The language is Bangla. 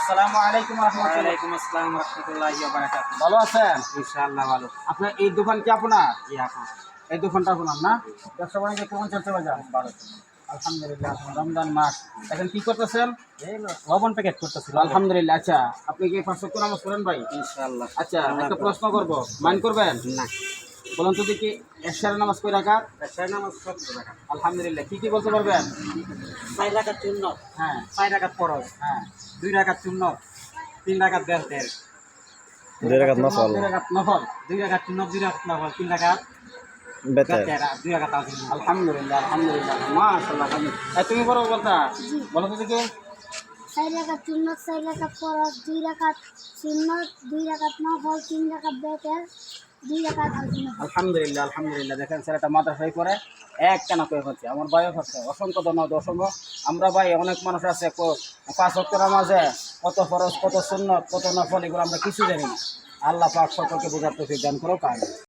আসসালামু আলাইকুম রাহমাতুল্লাহ। ওয়ালাইকুম আসসালাম রাহমাতুল্লাহি ওয়া বারাকাতুহু। ভালো আছেন? ইনশাআল্লাহ ভালো। আপনার এই দোকান কি আপনার? জি আপন। এই দোকানটা আপনার না? ব্যবসা বাণিজ্য কেমন চলছে বাজার? ভালো। আলহামদুলিল্লাহ। রমজান মাস, এখন কি করতেছেন? এই লবণ প্যাকেট করতেছি। আলহামদুলিল্লাহ। আচ্ছা, আপনি কি 5 ওয়াক্ত নামাজ পড়েন ভাই? ইনশাআল্লাহ। আচ্ছা, একটা প্রশ্ন করব, মাইন্ড করবেন? না। বলুন তো দেখি, এশারের নামাজ কয় রাকাত? এশার নামাজ 70 টাকা। আলহামদুলিল্লাহ। কি কি বলতে পারবেন? 4 রাকাত সুন্নাত, হ্যাঁ 4 রাকাত ফরজ, হ্যাঁ। 2 রাকাত সুন্নাত, 3 রাকাত বেলতের, 2 রাকাত নফল 2 রাকাত নফল, 2 রাকাত সুন্নাত, 2 রাকাত নফল, 3 রাকাত বেতে বেলতের, আর 2 রাকাত তাজিম। আলহামদুলিল্লাহ আলহামদুলিল্লাহ মাশাআল্লাহ। তুমি বলো বলতা, বলো তো দেখি। 4 রাকাত সুন্নাত, 4 রাকাত ফরজ, 2 রাকাত সুন্নাত, 2 রাকাত নফল, 3 রাকাত বেতের, 2 রাকাত আজম। আলহামদুলিল্লাহ আলহামদুলিল্লাহ। দেখেন ছেলেটা মাদ্রাসায় পড়ে এক কেনা করে হচ্ছে, আমার ভাইও হচ্ছে। অসংখ্য ধন্যবাদ, অসংখ্য। আমরা ভাই অনেক মানুষ আছে 5 ওয়াক্ত নামাজে কত ফরজ, কত সুন্নত, কত নফল, এগুলো আমরা কিছু জানি না। আল্লাহ পাক সকলকে বোঝার তৌফিক দান করো। কাজ